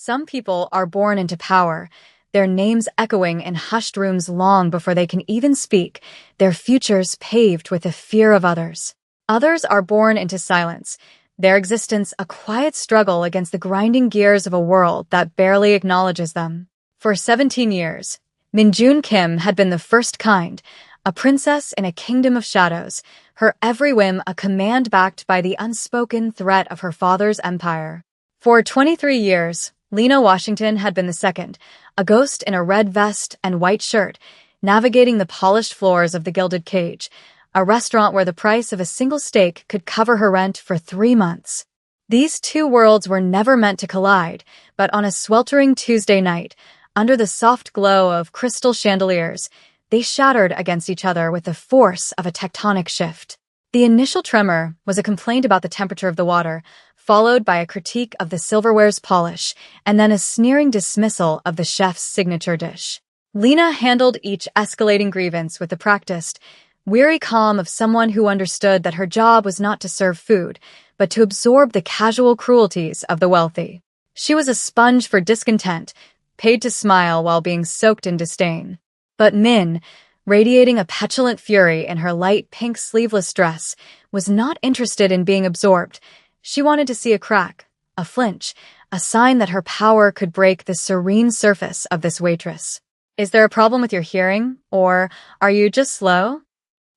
Some people are born into power, their names echoing in hushed rooms long before they can even speak, their futures paved with the fear of others. Others are born into silence, their existence a quiet struggle against the grinding gears of a world that barely acknowledges them. For 17 years, Minjun Kim had been the first kind, a princess in a kingdom of shadows, her every whim a command backed by the unspoken threat of her father's empire. For 23 years, Lena Washington had been the second, a ghost in a red vest and white shirt, navigating the polished floors of the Gilded Cage, a restaurant where the price of a single steak could cover her rent for 3 months. These two worlds were never meant to collide, but on a sweltering Tuesday night, under the soft glow of crystal chandeliers, they shattered against each other with the force of a tectonic shift. The initial tremor was a complaint about the temperature of the water, followed by a critique of the silverware's polish, and then a sneering dismissal of the chef's signature dish. Lena handled each escalating grievance with the practiced, weary calm of someone who understood that her job was not to serve food, but to absorb the casual cruelties of the wealthy. She was a sponge for discontent, paid to smile while being soaked in disdain. But Min, radiating a petulant fury in her light pink sleeveless dress, was not interested in being absorbed. She wanted to see a crack, a flinch, a sign that her power could break the serene surface of this waitress. "Is there a problem with your hearing, or are you just slow?"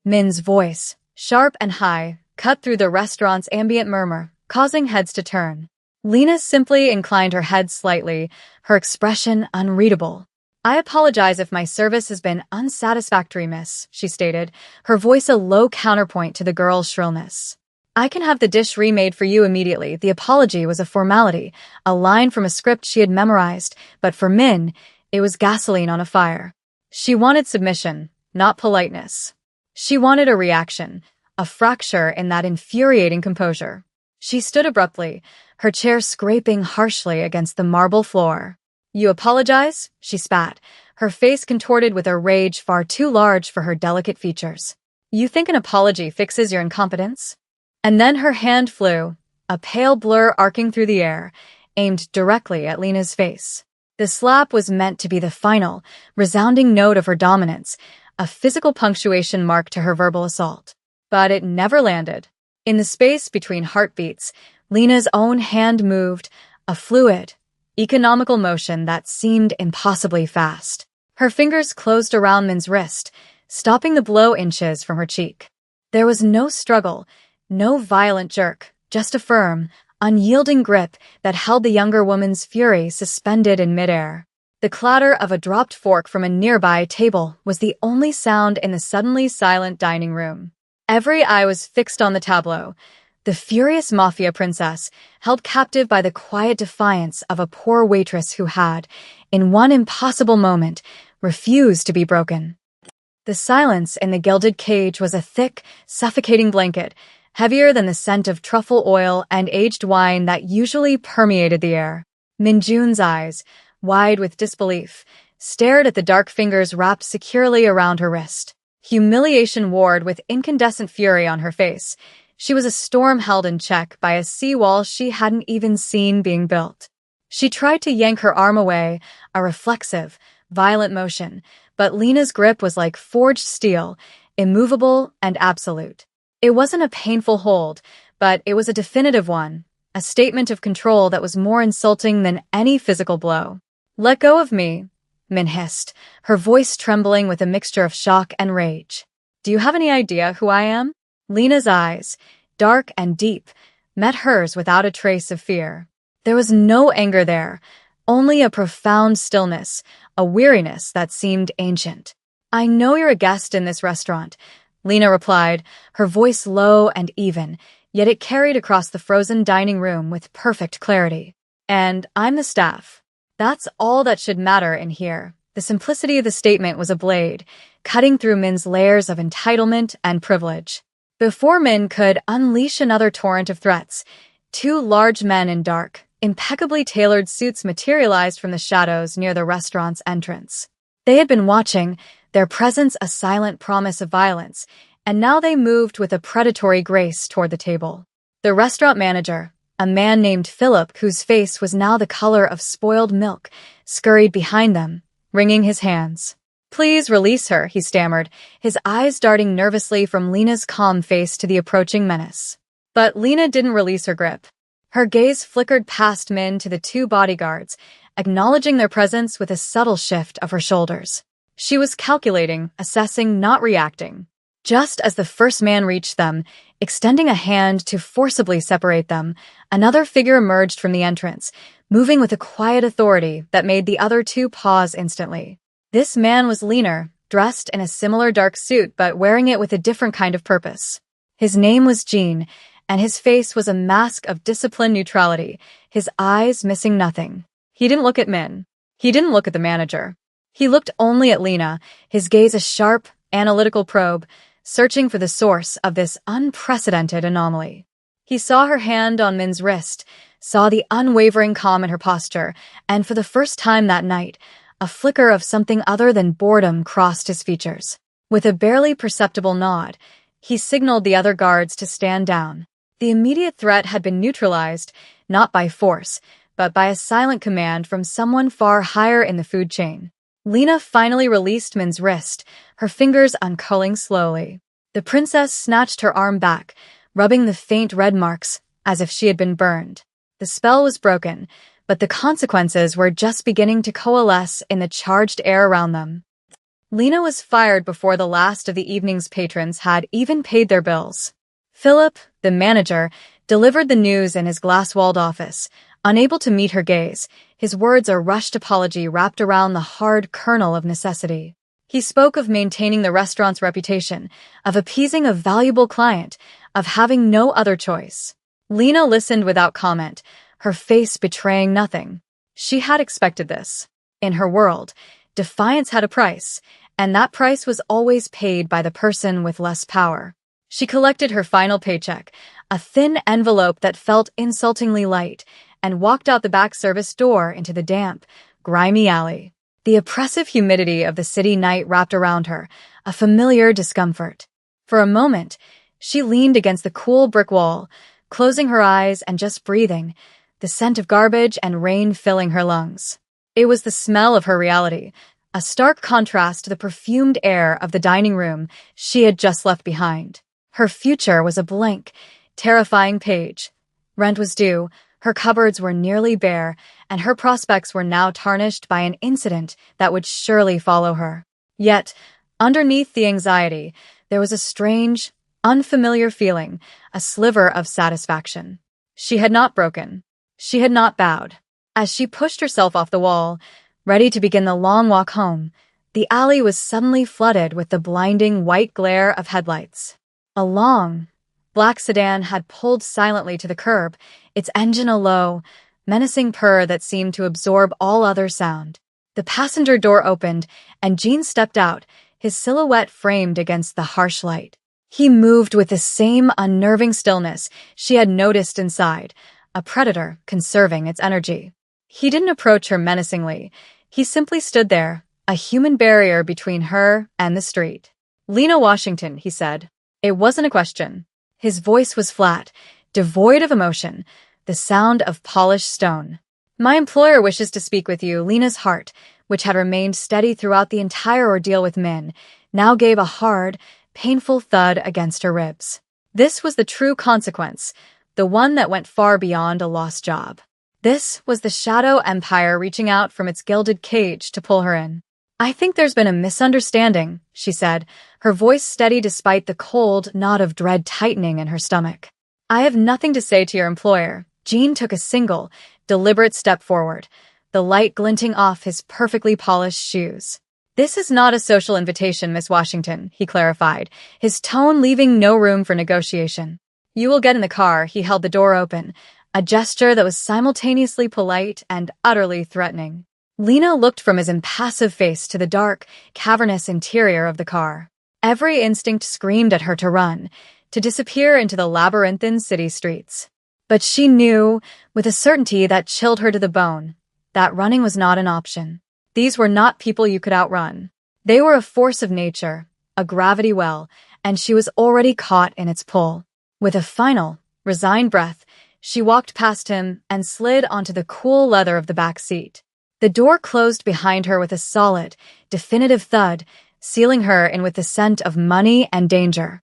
Min's voice, sharp and high, cut through the restaurant's ambient murmur, causing heads to turn. Lena simply inclined her head slightly, her expression unreadable. "I apologize if my service has been unsatisfactory, miss," she stated, her voice a low counterpoint to the girl's shrillness. "I can have the dish remade for you immediately." The apology was a formality, a line from a script she had memorized, but for Min, it was gasoline on a fire. She wanted submission, not politeness. She wanted a reaction, a fracture in that infuriating composure. She stood abruptly, her chair scraping harshly against the marble floor. "You apologize?" she spat, her face contorted with a rage far too large for her delicate features. "You think an apology fixes your incompetence?" And then her hand flew, a pale blur arcing through the air, aimed directly at Lena's face. The slap was meant to be the final, resounding note of her dominance, a physical punctuation mark to her verbal assault. But it never landed. In the space between heartbeats, Lena's own hand moved, a fluid, economical motion that seemed impossibly fast. Her fingers closed around Min's wrist, stopping the blow inches from her cheek. There was no struggle, no violent jerk, just a firm, unyielding grip that held the younger woman's fury suspended in midair. The clatter of a dropped fork from a nearby table was the only sound in the suddenly silent dining room. Every eye was fixed on the tableau, the furious Mafia princess, held captive by the quiet defiance of a poor waitress who had, in one impossible moment, refused to be broken. The silence in the Gilded Cage was a thick, suffocating blanket, heavier than the scent of truffle oil and aged wine that usually permeated the air. Minjun's eyes, wide with disbelief, stared at the dark fingers wrapped securely around her wrist. Humiliation warred with incandescent fury on her face. She was a storm held in check by a seawall she hadn't even seen being built. She tried to yank her arm away, a reflexive, violent motion, but Lena's grip was like forged steel, immovable and absolute. It wasn't a painful hold, but it was a definitive one, a statement of control that was more insulting than any physical blow. "Let go of me," Min hissed, her voice trembling with a mixture of shock and rage. "Do you have any idea who I am?" Lena's eyes, dark and deep, met hers without a trace of fear. There was no anger there, only a profound stillness, a weariness that seemed ancient. "I know you're a guest in this restaurant," Lena replied, her voice low and even, yet it carried across the frozen dining room with perfect clarity. "And I'm the staff. That's all that should matter in here." The simplicity of the statement was a blade, cutting through Min's layers of entitlement and privilege. Before Min could unleash another torrent of threats, two large men in dark, impeccably tailored suits materialized from the shadows near the restaurant's entrance. They had been watching, their presence a silent promise of violence, and now they moved with a predatory grace toward the table. The restaurant manager, A man named Philip, whose face was now the color of spoiled milk, scurried behind them, wringing his hands. "Please release her," he stammered, his eyes darting nervously from Lena's calm face to the approaching menace. But Lena didn't release her grip. Her gaze flickered past Min to the two bodyguards, acknowledging their presence with a subtle shift of her shoulders. She was calculating, assessing, not reacting. Just as the first man reached them, extending a hand to forcibly separate them, another figure emerged from the entrance, moving with a quiet authority that made the other two pause instantly. This man was leaner, dressed in a similar dark suit but wearing it with a different kind of purpose. His name was Jean, and his face was a mask of disciplined neutrality, his eyes missing nothing. He didn't look at Min. He didn't look at the manager. He looked only at Lena, his gaze a sharp, analytical probe, searching for the source of this unprecedented anomaly. He saw her hand on Min's wrist, saw the unwavering calm in her posture, and for the first time that night, a flicker of something other than boredom crossed his features. With a barely perceptible nod, he signaled the other guards to stand down. The immediate threat had been neutralized, not by force, but by a silent command from someone far higher in the food chain. Lena finally released Min's wrist, her fingers uncurling slowly. The princess snatched her arm back, rubbing the faint red marks as if she had been burned. The spell was broken, but the consequences were just beginning to coalesce in the charged air around them. Lena was fired before the last of the evening's patrons had even paid their bills. Philip, the manager, delivered the news in his glass-walled office, unable to meet her gaze, his words a rushed apology wrapped around the hard kernel of necessity. He spoke of maintaining the restaurant's reputation, of appeasing a valuable client, of having no other choice. Lena listened without comment, her face betraying nothing. She had expected this. In her world, defiance had a price, and that price was always paid by the person with less power. She collected her final paycheck, a thin envelope that felt insultingly light, and walked out the back service door into the damp, grimy alley. The oppressive humidity of the city night wrapped around her, a familiar discomfort. For a moment, she leaned against the cool brick wall, closing her eyes and just breathing, the scent of garbage and rain filling her lungs. It was the smell of her reality, a stark contrast to the perfumed air of the dining room she had just left behind. Her future was a blank, terrifying page. Rent was due, her cupboards were nearly bare, and her prospects were now tarnished by an incident that would surely follow her. Yet, underneath the anxiety, there was a strange, unfamiliar feeling, a sliver of satisfaction. She had not broken. She had not bowed. As she pushed herself off the wall, ready to begin the long walk home, the alley was suddenly flooded with the blinding white glare of headlights. A long, black sedan had pulled silently to the curb, its engine a low, menacing purr that seemed to absorb all other sound. The passenger door opened, and Jean stepped out, his silhouette framed against the harsh light. He moved with the same unnerving stillness she had noticed inside, a predator conserving its energy. He didn't approach her menacingly. He simply stood there, a human barrier between her and the street. "Lena Washington," he said. It wasn't a question. His voice was flat, devoid of emotion, the sound of polished stone. "My employer wishes to speak with you." Lena's heart, which had remained steady throughout the entire ordeal with Min, now gave a hard, painful thud against her ribs. This was the true consequence, the one that went far beyond a lost job. This was the Shadow Empire reaching out from its gilded cage to pull her in. "I think there's been a misunderstanding," she said, her voice steady despite the cold knot of dread tightening in her stomach. "I have nothing to say to your employer." Jean took a single, deliberate step forward, the light glinting off his perfectly polished shoes. "This is not a social invitation, Miss Washington," he clarified, his tone leaving no room for negotiation. "You will get in the car." He held the door open, a gesture that was simultaneously polite and utterly threatening. Lena looked from his impassive face to the dark, cavernous interior of the car. Every instinct screamed at her to run, to disappear into the labyrinthine city streets. But she knew, with a certainty that chilled her to the bone, that running was not an option. These were not people you could outrun. They were a force of nature, a gravity well, and she was already caught in its pull. With a final, resigned breath, She walked past him and slid onto the cool leather of the back seat. The door closed behind her with a solid, definitive thud, sealing her in with the scent of money and danger.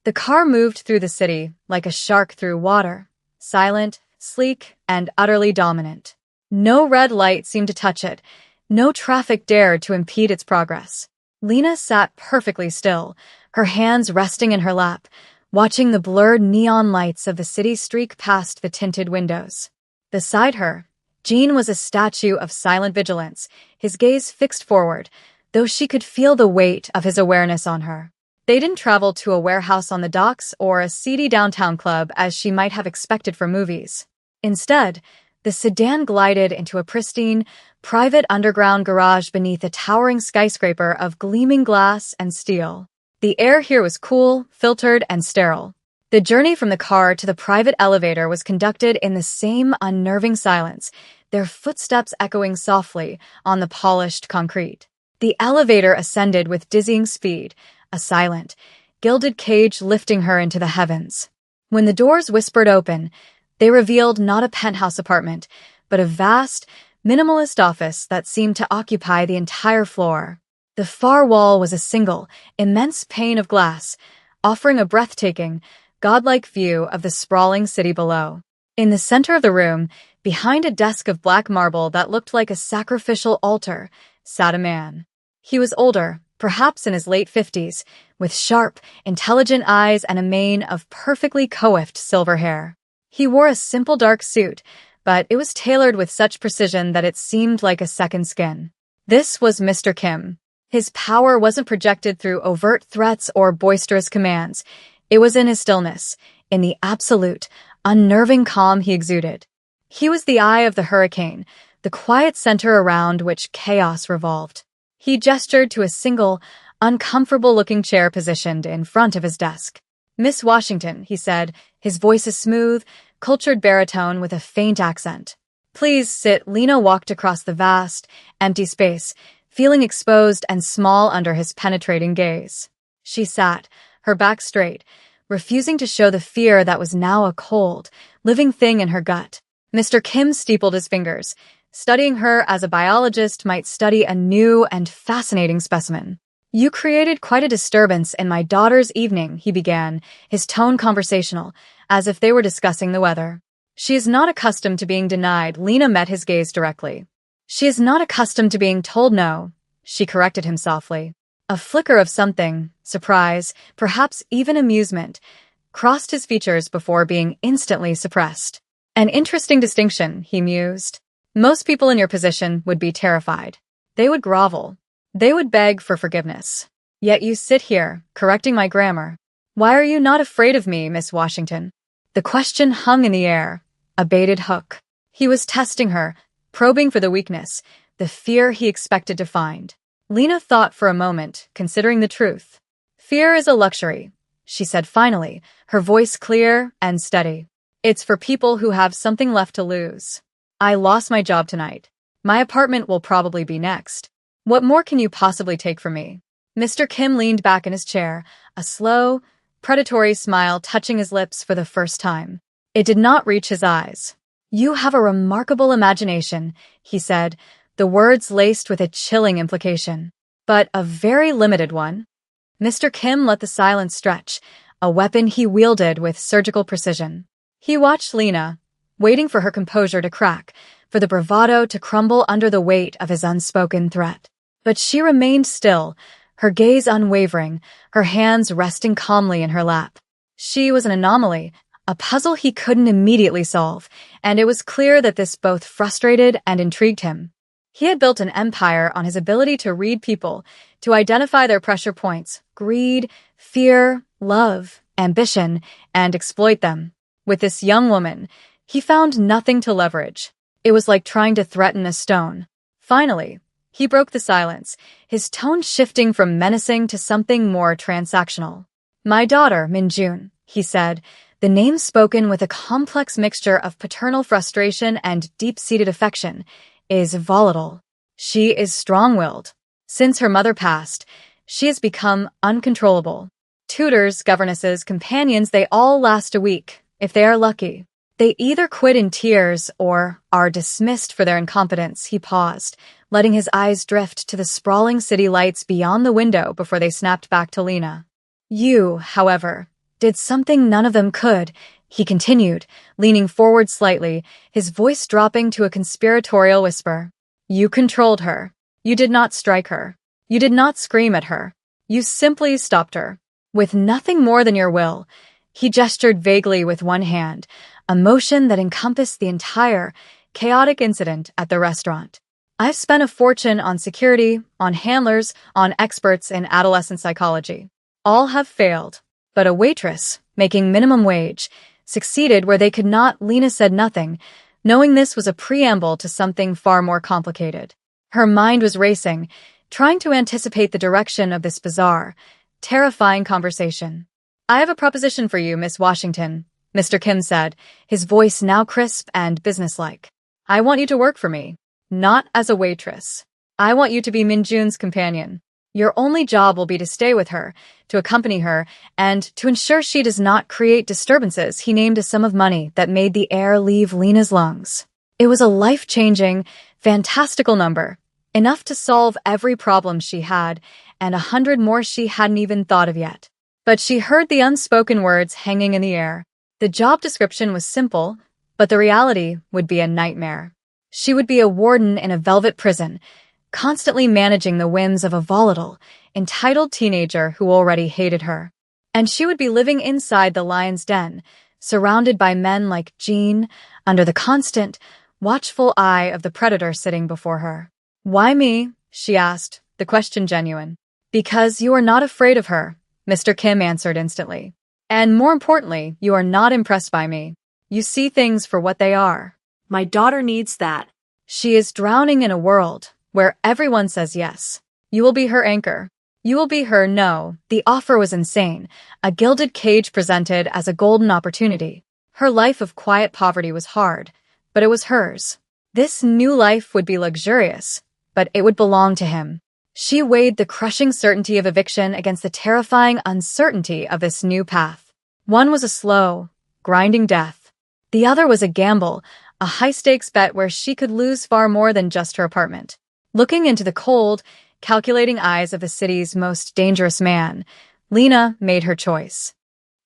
The car moved through the city like a shark through water, silent, sleek, and utterly dominant. No red light seemed to touch it. No traffic dared to impede its progress. Lena sat perfectly still, her hands resting in her lap, watching the blurred neon lights of the city streak past the tinted windows. Beside her, Jean was a statue of silent vigilance, his gaze fixed forward, though she could feel the weight of his awareness on her. They didn't travel to a warehouse on the docks or a seedy downtown club as she might have expected from movies. Instead, the sedan glided into a pristine, private underground garage beneath a towering skyscraper of gleaming glass and steel. The air here was cool, filtered, and sterile. The journey from the car to the private elevator was conducted in the same unnerving silence, their footsteps echoing softly on the polished concrete. The elevator ascended with dizzying speed, a silent, gilded cage lifting her into the heavens. When the doors whispered open, they revealed not a penthouse apartment, but a vast, minimalist office that seemed to occupy the entire floor. The far wall was a single, immense pane of glass, offering a breathtaking, godlike view of the sprawling city below. In the center of the room, behind a desk of black marble that looked like a sacrificial altar, sat a man. He was older, perhaps in his late 50s, with sharp, intelligent eyes and a mane of perfectly coiffed silver hair. He wore a simple dark suit, but it was tailored with such precision that it seemed like a second skin. This was Mr. Kim. His power wasn't projected through overt threats or boisterous commands. It was in his stillness, in the absolute, unnerving calm he exuded. He was the eye of the hurricane, the quiet center around which chaos revolved. He gestured to a single, uncomfortable-looking chair positioned in front of his desk. "Miss Washington," he said, his voice a smooth, cultured baritone with a faint accent. "Please sit." Lena walked across the vast, empty space, feeling exposed and small under his penetrating gaze. She sat, her back straight, refusing to show the fear that was now a cold, living thing in her gut. Mr. Kim steepled his fingers, studying her as a biologist might study a new and fascinating specimen. "You created quite a disturbance in my daughter's evening," he began, his tone conversational, as if they were discussing the weather. "She is not accustomed to being denied." Lena met his gaze directly. "She is not accustomed to being told no," she corrected him softly. A flicker of something, surprise, perhaps even amusement, crossed his features before being instantly suppressed. "An interesting distinction," he mused. "Most people in your position would be terrified. They would grovel. They would beg for forgiveness. Yet you sit here, correcting my grammar. Why are you not afraid of me, Miss Washington?" The question hung in the air, a baited hook. He was testing her, probing for the weakness, the fear he expected to find. Lena thought for a moment, considering the truth. "Fear is a luxury," she said finally, her voice clear and steady. "It's for people who have something left to lose. I lost my job tonight. My apartment will probably be next. What more can you possibly take from me?" Mr. Kim leaned back in his chair, a slow, predatory smile touching his lips for the first time. It did not reach his eyes. "You have a remarkable imagination," he said, the words laced with a chilling implication. "But a very limited one." Mr. Kim let the silence stretch, a weapon he wielded with surgical precision. He watched Lena, waiting for her composure to crack, for the bravado to crumble under the weight of his unspoken threat. But she remained still, her gaze unwavering, her hands resting calmly in her lap. She was an anomaly, a puzzle he couldn't immediately solve, and it was clear that this both frustrated and intrigued him. He had built an empire on his ability to read people, to identify their pressure points, greed, fear, love, ambition, and exploit them. With this young woman, he found nothing to leverage. It was like trying to threaten a stone. Finally, he broke the silence, his tone shifting from menacing to something more transactional. "My daughter, Minjun," he said, the name spoken with a complex mixture of paternal frustration and deep-seated affection, "is volatile. She is strong-willed. Since her mother passed, she has become uncontrollable. Tutors, governesses, companions, they all last a week, if they are lucky. They either quit in tears or are dismissed for their incompetence. He paused, letting his eyes drift to the sprawling city lights beyond the window before they snapped back to Lena. You, however, did something none of them could, he continued, leaning forward slightly, his voice dropping to a conspiratorial whisper. You controlled her. You did not strike her. You did not scream at her. You simply stopped her. With nothing more than your will. He gestured vaguely with one hand, a motion that encompassed the entire, chaotic incident at the restaurant. I've spent a fortune on security, on handlers, on experts in adolescent psychology. All have failed. But a waitress, making minimum wage, succeeded where they could not. Lena said nothing, knowing this was a preamble to something far more complicated. Her mind was racing, trying to anticipate the direction of this bizarre, terrifying conversation. I have a proposition for you, Miss Washington, Mr. Kim said, his voice now crisp and businesslike. I want you to work for me, not as a waitress. I want you to be Minjun's companion. Your only job will be to stay with her, to accompany her, and to ensure she does not create disturbances. He named a sum of money that made the air leave Lena's lungs. It was a life-changing, fantastical number, enough to solve every problem she had, and 100 more she hadn't even thought of yet. But she heard the unspoken words hanging in the air. The job description was simple, but the reality would be a nightmare. She would be a warden in a velvet prison, constantly managing the whims of a volatile, entitled teenager who already hated her. And she would be living inside the lion's den, surrounded by men like Jean, under the constant, watchful eye of the predator sitting before her. Why me? She asked, the question genuine. Because you are not afraid of her, Mr. Kim answered instantly. And more importantly, you are not impressed by me. You see things for what they are. My daughter needs that. She is drowning in a world where everyone says yes. You will be her anchor. You will be her no. The offer was insane, a gilded cage presented as a golden opportunity. Her life of quiet poverty was hard, but it was hers. This new life would be luxurious, but it would belong to him. She weighed the crushing certainty of eviction against the terrifying uncertainty of this new path. One was a slow, grinding death. The other was a gamble, a high-stakes bet where she could lose far more than just her apartment. Looking into the cold, calculating eyes of the city's most dangerous man, Lena made her choice.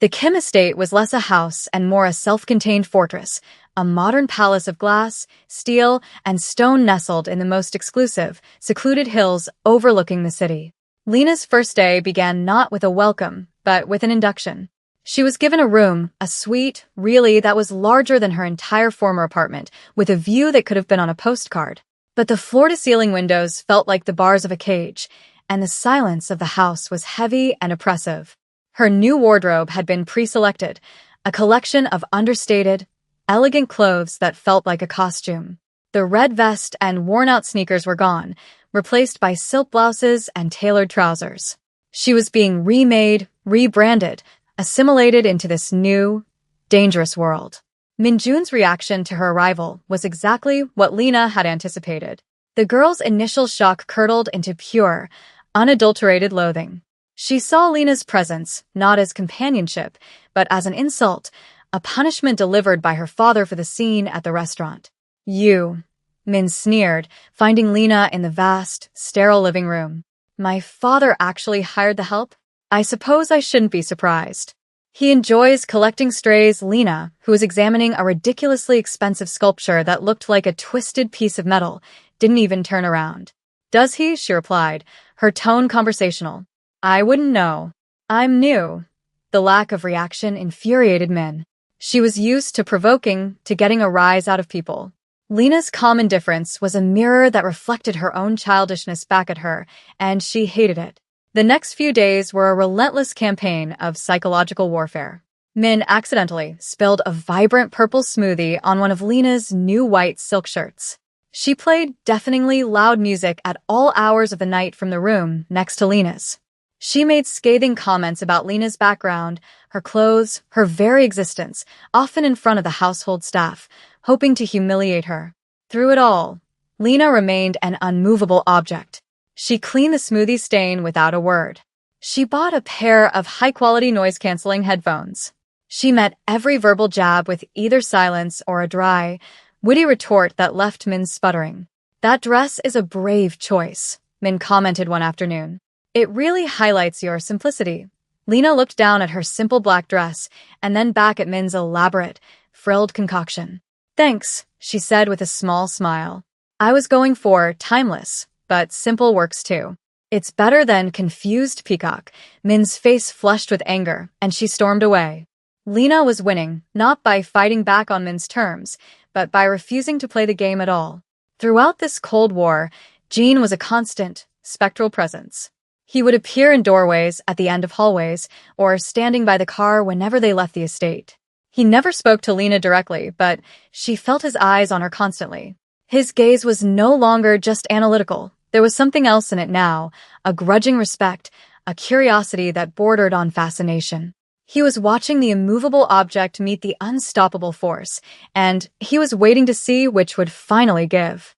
The Kim estate was less a house and more a self-contained fortress, a modern palace of glass, steel, and stone nestled in the most exclusive, secluded hills overlooking the city. Lena's first day began not with a welcome, but with an induction. She was given a room, a suite, really, that was larger than her entire former apartment, with a view that could have been on a postcard. But the floor-to-ceiling windows felt like the bars of a cage, and the silence of the house was heavy and oppressive. Her new wardrobe had been pre-selected, a collection of understated, elegant clothes that felt like a costume. The red vest and worn-out sneakers were gone, replaced by silk blouses and tailored trousers. She was being remade, rebranded, assimilated into this new, dangerous world. Minjun's reaction to her arrival was exactly what Lena had anticipated. The girl's initial shock curdled into pure, unadulterated loathing. She saw Lena's presence not as companionship, but as an insult, a punishment delivered by her father for the scene at the restaurant. You, Min sneered, finding Lena in the vast, sterile living room. My father actually hired the help? I suppose I shouldn't be surprised. He enjoys collecting strays. Lena, who was examining a ridiculously expensive sculpture that looked like a twisted piece of metal, didn't even turn around. Does he? She replied, her tone conversational. I wouldn't know. I'm new. The lack of reaction infuriated Min. She was used to provoking, to getting a rise out of people. Lena's calm indifference was a mirror that reflected her own childishness back at her, and she hated it. The next few days were a relentless campaign of psychological warfare. Min accidentally spilled a vibrant purple smoothie on one of Lena's new white silk shirts. She played deafeningly loud music at all hours of the night from the room next to Lena's. She made scathing comments about Lena's background, her clothes, her very existence, often in front of the household staff, hoping to humiliate her. Through it all, Lena remained an unmovable object. She cleaned the smoothie stain without a word. She bought a pair of high-quality noise-canceling headphones. She met every verbal jab with either silence or a dry, witty retort that left Min sputtering. "That dress is a brave choice," Min commented one afternoon. "It really highlights your simplicity." Lena looked down at her simple black dress and then back at Min's elaborate, frilled concoction. "Thanks," she said with a small smile. "I was going for timeless, but simple works too." "It's better than confused peacock." Min's face flushed with anger, and she stormed away. Lena was winning, not by fighting back on Min's terms, but by refusing to play the game at all. Throughout this Cold War, Gene was a constant, spectral presence. He would appear in doorways, at the end of hallways, or standing by the car whenever they left the estate. He never spoke to Lena directly, but she felt his eyes on her constantly. His gaze was no longer just analytical. There was something else in it now, a grudging respect, a curiosity that bordered on fascination. He was watching the immovable object meet the unstoppable force, and he was waiting to see which would finally give.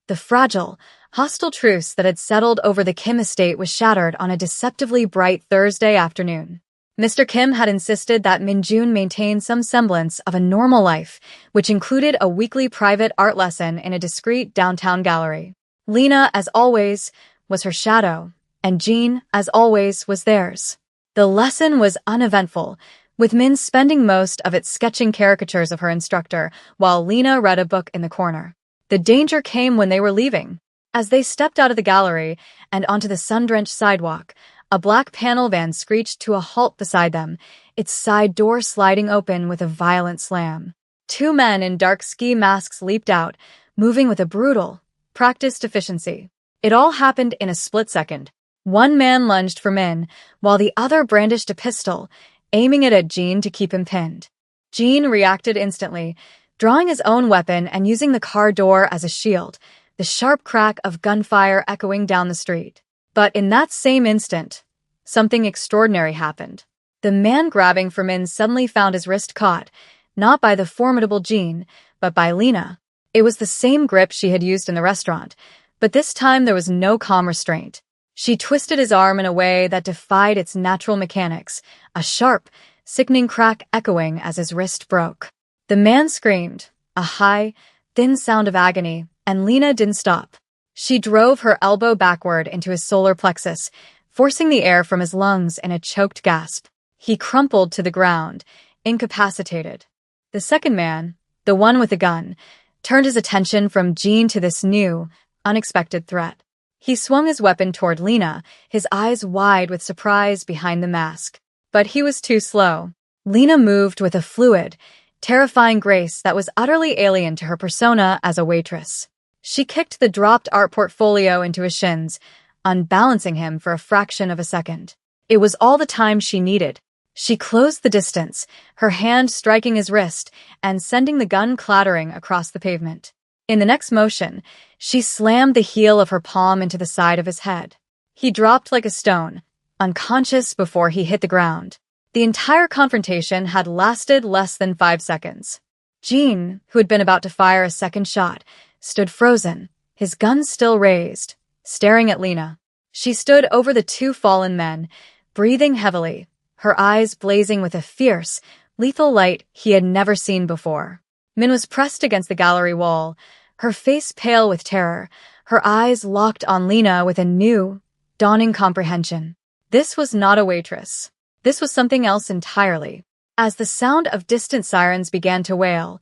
The fragile, hostile truce that had settled over the Kim estate was shattered on a deceptively bright Thursday afternoon. Mr. Kim had insisted that Min-jun maintain some semblance of a normal life, which included a weekly private art lesson in a discreet downtown gallery. Lena, as always, was her shadow, and Jean, as always, was theirs. The lesson was uneventful, with Min spending most of it sketching caricatures of her instructor, while Lena read a book in the corner. The danger came when they were leaving. As they stepped out of the gallery and onto the sun-drenched sidewalk, a black panel van screeched to a halt beside them, its side door sliding open with a violent slam. Two men in dark ski masks leaped out, moving with a brutal, practiced efficiency. It all happened in a split second. One man lunged for Min, while the other brandished a pistol, aiming it at Jean to keep him pinned. Jean reacted instantly, drawing his own weapon and using the car door as a shield, the sharp crack of gunfire echoing down the street. But in that same instant, something extraordinary happened. The man grabbing for Min suddenly found his wrist caught, not by the formidable Jean, but by Lena. It was the same grip she had used in the restaurant, but this time there was no calm restraint. She twisted his arm in a way that defied its natural mechanics, a sharp, sickening crack echoing as his wrist broke. The man screamed, a high, thin sound of agony, and Lena didn't stop. She drove her elbow backward into his solar plexus, forcing the air from his lungs in a choked gasp. He crumpled to the ground, incapacitated. The second man, the one with the gun, turned his attention from Jean to this new, unexpected threat. He swung his weapon toward Lena, his eyes wide with surprise behind the mask. But he was too slow. Lena moved with a fluid, terrifying grace that was utterly alien to her persona as a waitress. She kicked the dropped art portfolio into his shins, unbalancing him for a fraction of a second. It was all the time she needed. She closed the distance, her hand striking his wrist and sending the gun clattering across the pavement. In the next motion, she slammed the heel of her palm into the side of his head. He dropped like a stone, unconscious before he hit the ground. The entire confrontation had lasted less than 5 seconds. Jean, who had been about to fire a second shot, stood frozen, his gun still raised, staring at Lena. She stood over the two fallen men, breathing heavily, her eyes blazing with a fierce, lethal light he had never seen before. Min was pressed against the gallery wall, her face pale with terror, her eyes locked on Lena with a new, dawning comprehension. This was not a waitress. This was something else entirely. As the sound of distant sirens began to wail,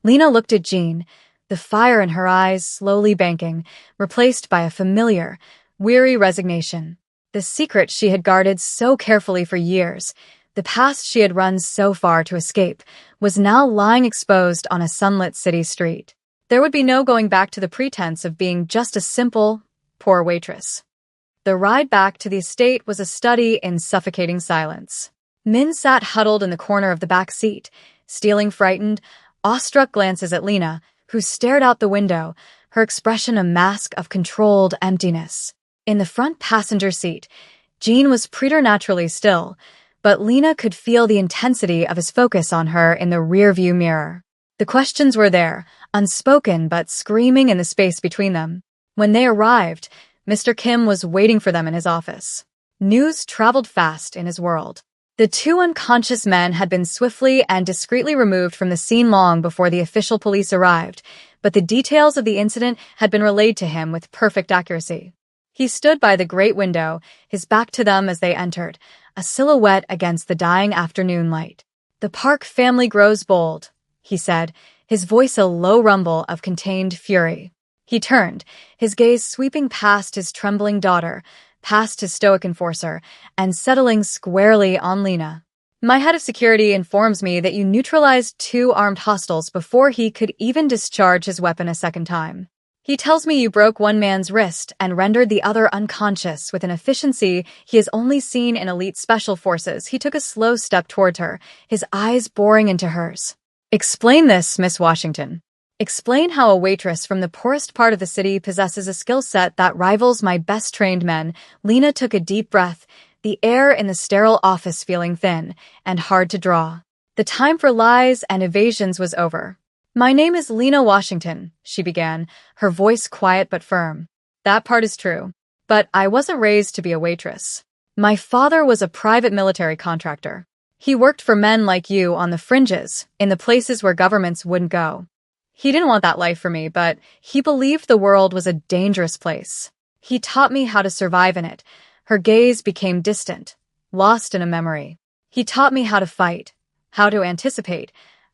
Lena looked at Jean, the fire in her eyes slowly banking, replaced by a familiar, weary resignation. The secret she had guarded so carefully for years, the past she had run so far to escape, was now lying exposed on a sunlit city street. There would be no going back to the pretense of being just a simple, poor waitress. The ride back to the estate was a study in suffocating silence. Min sat huddled in the corner of the back seat, stealing frightened, awestruck glances at Lena, who stared out the window, her expression a mask of controlled emptiness. In the front passenger seat, Jean was preternaturally still, but Lena could feel the intensity of his focus on her in the rearview mirror. The questions were there, unspoken but screaming in the space between them. When they arrived, Mr. Kim was waiting for them in his office. News traveled fast in his world. The two unconscious men had been swiftly and discreetly removed from the scene long before the official police arrived, but the details of the incident had been relayed to him with perfect accuracy. He stood by the great window, his back to them as they entered, a silhouette against the dying afternoon light. "The Park family grows bold," he said, his voice a low rumble of contained fury. He turned, his gaze sweeping past his trembling daughter, past his stoic enforcer, and settling squarely on Lena. "My head of security informs me that you neutralized 2 armed hostiles before he could even discharge his weapon a second time. He tells me you broke one man's wrist and rendered the other unconscious with an efficiency he has only seen in elite special forces." He took a slow step toward her, his eyes boring into hers. "Explain this, Miss Washington. Explain how a waitress from the poorest part of the city possesses a skill set that rivals my best-trained men." Lena took a deep breath, the air in the sterile office feeling thin and hard to draw. The time for lies and evasions was over. "My name is Lena Washington," she began, her voice quiet but firm. "That part is true. But I wasn't raised to be a waitress. My father was a private military contractor. He worked for men like you on the fringes, in the places where governments wouldn't go. He didn't want that life for me, but he believed the world was a dangerous place. He taught me how to survive in it." Her gaze became distant, lost in a memory. "He taught me how to fight, how to anticipate,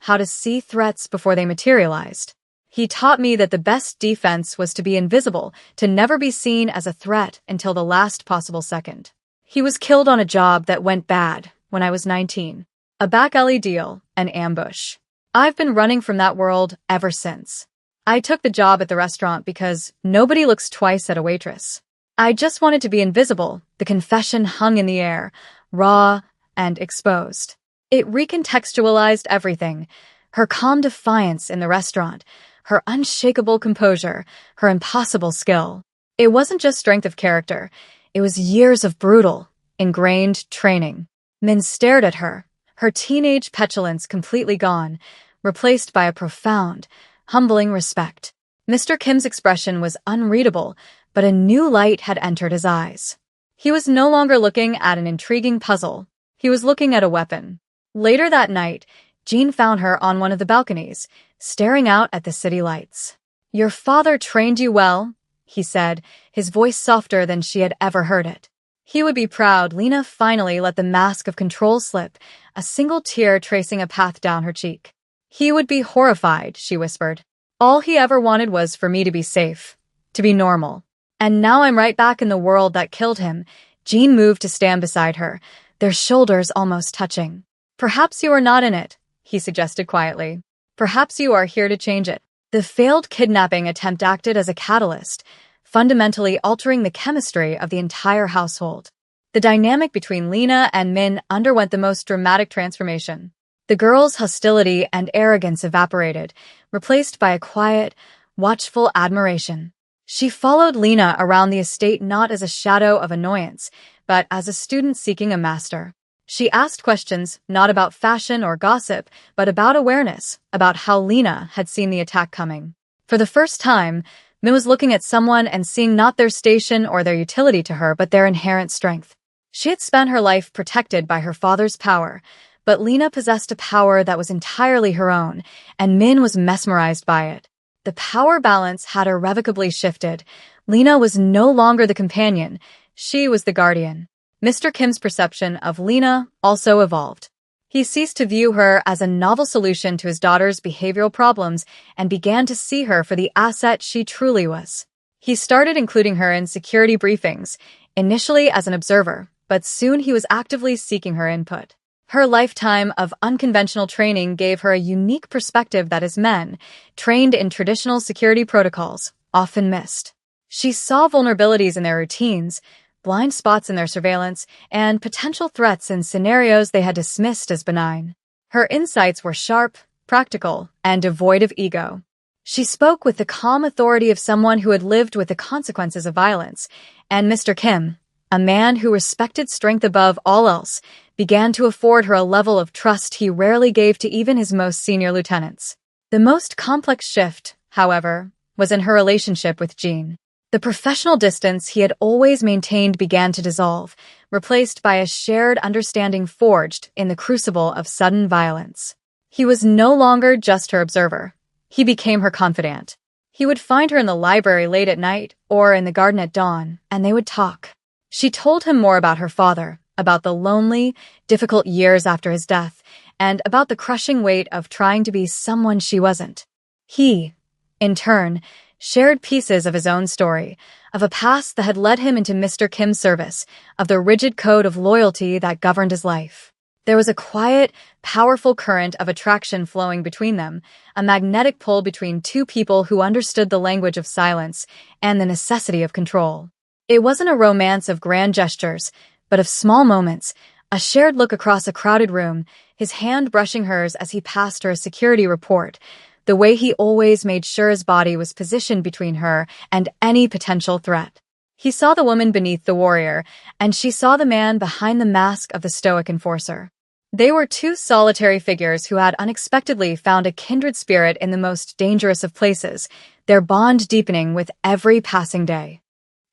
how to see threats before they materialized. He taught me that the best defense was to be invisible, to never be seen as a threat until the last possible second. He was killed on a job that went bad when I was 19. A back alley deal, an ambush. I've been running from that world ever since. I took the job at the restaurant because nobody looks twice at a waitress. I just wanted to be invisible." The confession hung in the air, raw and exposed. It recontextualized everything: her calm defiance in the restaurant, her unshakable composure, her impossible skill. It wasn't just strength of character, it was years of brutal, ingrained training. Men stared at her, her teenage petulance completely gone, replaced by a profound, humbling respect. Mr. Kim's expression was unreadable, but a new light had entered his eyes. He was no longer looking at an intriguing puzzle. He was looking at a weapon. Later that night, Jean found her on one of the balconies, staring out at the city lights. "Your father trained you well," he said, his voice softer than she had ever heard it. "He would be proud." Lena finally let the mask of control slip, a single tear tracing a path down her cheek. "He would be horrified," she whispered. "All he ever wanted was for me to be safe, to be normal. And now I'm right back in the world that killed him." Jean moved to stand beside her, their shoulders almost touching. "Perhaps you are not in it," he suggested quietly. "Perhaps you are here to change it." The failed kidnapping attempt acted as a catalyst, fundamentally altering the chemistry of the entire household. The dynamic between Lena and Min underwent the most dramatic transformation. The girl's hostility and arrogance evaporated, replaced by a quiet, watchful admiration. She followed Lena around the estate not as a shadow of annoyance, but as a student seeking a master. She asked questions not about fashion or gossip, but about awareness, about how Lena had seen the attack coming. For the first time, Min was looking at someone and seeing not their station or their utility to her, but their inherent strength. She had spent her life protected by her father's power, but Lena possessed a power that was entirely her own, and Min was mesmerized by it. The power balance had irrevocably shifted. Lena was no longer the companion, she was the guardian. Mr. Kim's perception of Lena also evolved. He ceased to view her as a novel solution to his daughter's behavioral problems and began to see her for the asset she truly was. He started including her in security briefings, initially as an observer, but soon he was actively seeking her input. Her lifetime of unconventional training gave her a unique perspective that his men, trained in traditional security protocols, often missed. She saw vulnerabilities in their routines, blind spots in their surveillance, and potential threats in scenarios they had dismissed as benign. Her insights were sharp, practical, and devoid of ego. She spoke with the calm authority of someone who had lived with the consequences of violence, and Mr. Kim, a man who respected strength above all else, began to afford her a level of trust he rarely gave to even his most senior lieutenants. The most complex shift, however, was in her relationship with Jean. The professional distance he had always maintained began to dissolve, replaced by a shared understanding forged in the crucible of sudden violence. He was no longer just her observer. He became her confidant. He would find her in the library late at night or in the garden at dawn, and they would talk. She told him more about her father, about the lonely, difficult years after his death, and about the crushing weight of trying to be someone she wasn't. He, in turn, shared pieces of his own story, of a past that had led him into Mr. Kim's service, of the rigid code of loyalty that governed his life. There was a quiet, powerful current of attraction flowing between them, a magnetic pull between two people who understood the language of silence and the necessity of control. It wasn't a romance of grand gestures, but of small moments, a shared look across a crowded room, his hand brushing hers as he passed her a security report, the way he always made sure his body was positioned between her and any potential threat. He saw the woman beneath the warrior, and she saw the man behind the mask of the stoic enforcer. They were two solitary figures who had unexpectedly found a kindred spirit in the most dangerous of places, their bond deepening with every passing day.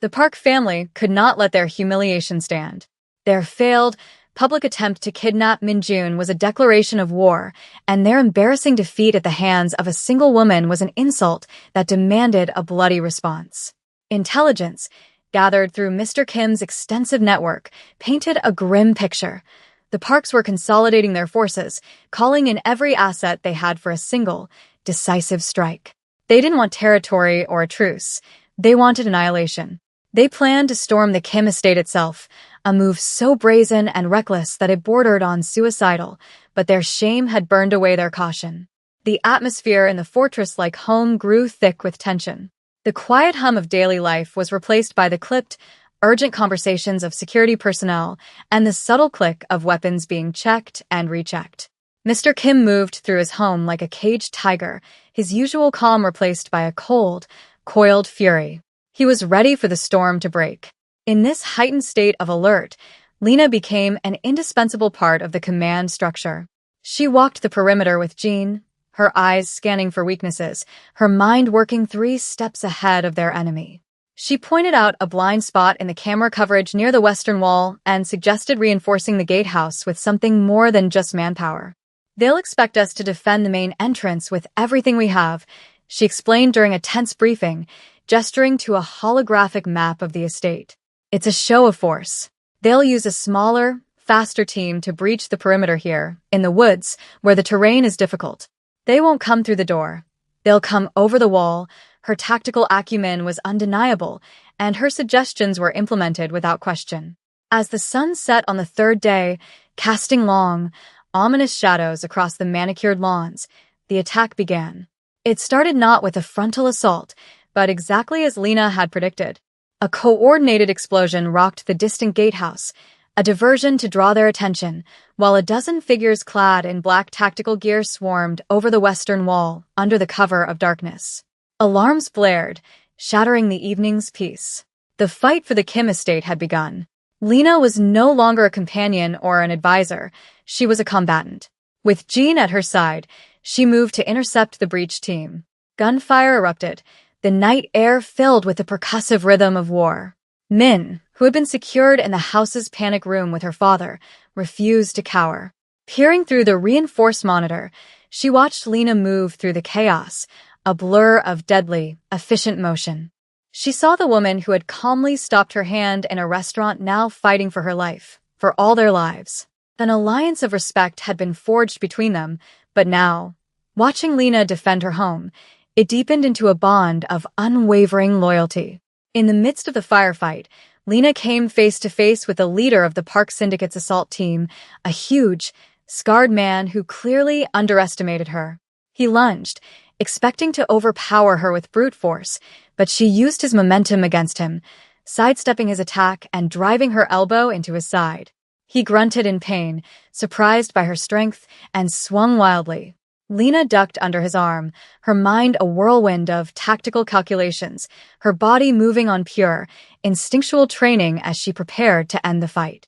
The Park family could not let their humiliation stand. Their failed, public attempt to kidnap Min-jun was a declaration of war, and their embarrassing defeat at the hands of a single woman was an insult that demanded a bloody response. Intelligence, gathered through Mr. Kim's extensive network, painted a grim picture. The Parks were consolidating their forces, calling in every asset they had for a single, decisive strike. They didn't want territory or a truce. They wanted annihilation. They planned to storm the Kim estate itself, a move so brazen and reckless that it bordered on suicidal, but their shame had burned away their caution. The atmosphere in the fortress-like home grew thick with tension. The quiet hum of daily life was replaced by the clipped, urgent conversations of security personnel and the subtle click of weapons being checked and rechecked. Mr. Kim moved through his home like a caged tiger, his usual calm replaced by a cold, coiled fury. He was ready for the storm to break. In this heightened state of alert, Lena became an indispensable part of the command structure. She walked the perimeter with Jean, her eyes scanning for weaknesses, her mind working 3 steps ahead of their enemy. She pointed out a blind spot in the camera coverage near the western wall and suggested reinforcing the gatehouse with something more than just manpower. "They'll expect us to defend the main entrance with everything we have," she explained during a tense briefing, gesturing to a holographic map of the estate. "It's a show of force. They'll use a smaller, faster team to breach the perimeter here, in the woods, where the terrain is difficult. They won't come through the door. They'll come over the wall." Her tactical acumen was undeniable, and her suggestions were implemented without question. As the sun set on the 3rd day, casting long, ominous shadows across the manicured lawns, the attack began. It started not with a frontal assault, but exactly as Lena had predicted. A coordinated explosion rocked the distant gatehouse, a diversion to draw their attention, while a dozen figures clad in black tactical gear swarmed over the western wall under the cover of darkness. Alarms blared, shattering the evening's peace. The fight for the Kim estate had begun. Lena was no longer a companion or an advisor, she was a combatant. With Jean at her side, she moved to intercept the breach team. Gunfire erupted, the night air filled with the percussive rhythm of war. Min, who had been secured in the house's panic room with her father, refused to cower. Peering through the reinforced monitor, she watched Lena move through the chaos, a blur of deadly, efficient motion. She saw the woman who had calmly stopped her hand in a restaurant now fighting for her life, for all their lives. An alliance of respect had been forged between them, but now, watching Lena defend her home, it deepened into a bond of unwavering loyalty. In the midst of the firefight, Lena came face to face with the leader of the Park Syndicate's assault team, a huge, scarred man who clearly underestimated her. He lunged, expecting to overpower her with brute force, but she used his momentum against him, sidestepping his attack and driving her elbow into his side. He grunted in pain, surprised by her strength, and swung wildly. Lena ducked under his arm, her mind a whirlwind of tactical calculations, her body moving on pure, instinctual training as she prepared to end the fight.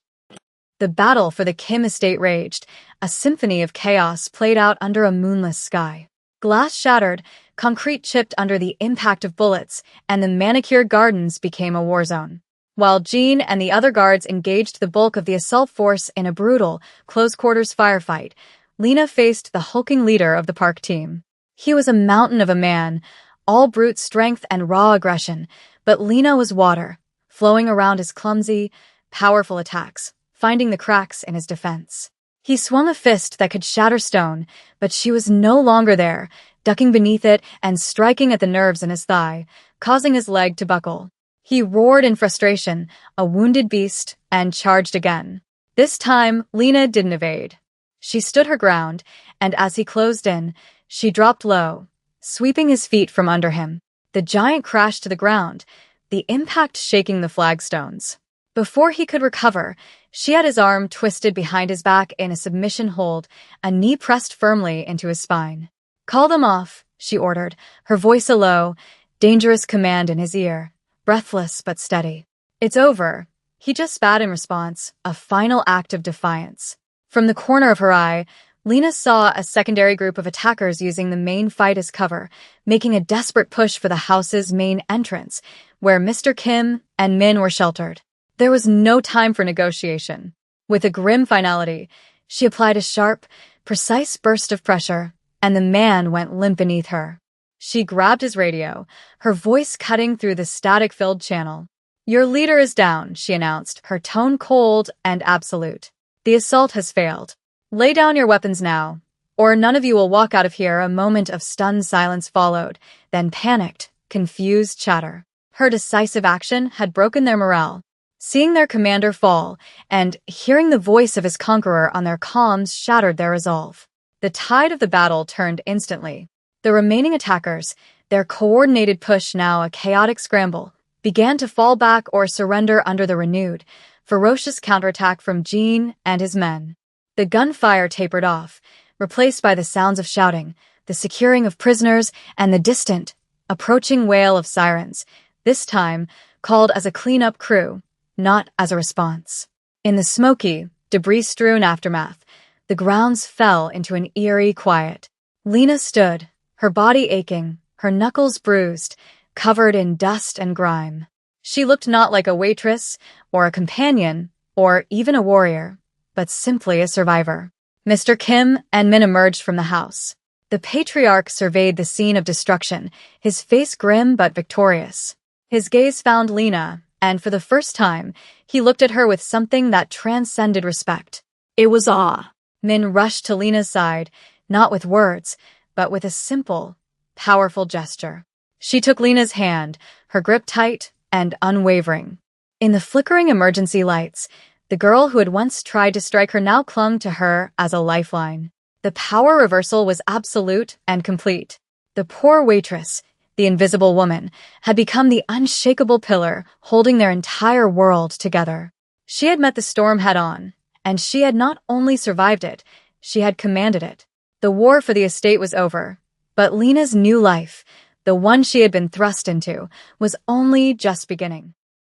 The battle for the Kim estate raged, a symphony of chaos played out under a moonless sky. Glass shattered, concrete chipped under the impact of bullets, and the manicured gardens became a war zone. While Jean and the other guards engaged the bulk of the assault force in a brutal, close-quarters firefight, Lena faced the hulking leader of the park team. He was a mountain of a man, all brute strength and raw aggression, but Lena was water, flowing around his clumsy, powerful attacks, finding the cracks in his defense. He swung a fist that could shatter stone, but she was no longer there, ducking beneath it and striking at the nerves in his thigh, causing his leg to buckle. He roared in frustration, a wounded beast, and charged again. This time, Lena didn't evade. She stood her ground, and as he closed in, she dropped low, sweeping his feet from under him. The giant crashed to the ground, the impact shaking the flagstones. Before he could recover, she had his arm twisted behind his back in a submission hold, a knee pressed firmly into his spine. "Call them off," she ordered, her voice a low, dangerous command in his ear, breathless but steady. "It's over," he just spat in response, a final act of defiance. From the corner of her eye, Lena saw a secondary group of attackers using the main fight as cover, making a desperate push for the house's main entrance, where Mr. Kim and Min were sheltered. There was no time for negotiation. With a grim finality, she applied a sharp, precise burst of pressure, and the man went limp beneath her. She grabbed his radio, her voice cutting through the static-filled channel. "Your leader is down," she announced, her tone cold and absolute. "The assault has failed. Lay down your weapons now, or none of you will walk out of here." A moment of stunned silence followed, then panicked, confused chatter. Her decisive action had broken their morale. Seeing their commander fall, and hearing the voice of his conqueror on their comms shattered their resolve. The tide of the battle turned instantly. The remaining attackers, their coordinated push now a chaotic scramble, began to fall back or surrender under the renewed, ferocious counterattack from Jean and his men. The gunfire tapered off, replaced by the sounds of shouting, the securing of prisoners, and the distant, approaching wail of sirens, this time called as a cleanup crew, not as a response. In the smoky, debris-strewn aftermath, the grounds fell into an eerie quiet. Lena stood, her body aching, her knuckles bruised, covered in dust and grime. She looked not like a waitress, or a companion, or even a warrior, but simply a survivor. Mr. Kim and Min emerged from the house. The patriarch surveyed the scene of destruction, his face grim but victorious. His gaze found Lena, and for the first time, he looked at her with something that transcended respect. It was awe. Min rushed to Lena's side, not with words, but with a simple, powerful gesture. She took Lena's hand, her grip tight and unwavering. In the flickering emergency lights, the girl who had once tried to strike her now clung to her as a lifeline. The power reversal was absolute and complete. The poor waitress, the invisible woman, had become the unshakable pillar holding their entire world together. She had met the storm head-on, and she had not only survived it, she had commanded it. The war for the estate was over, but Lena's new life, the one she had been thrust into, was only just beginning.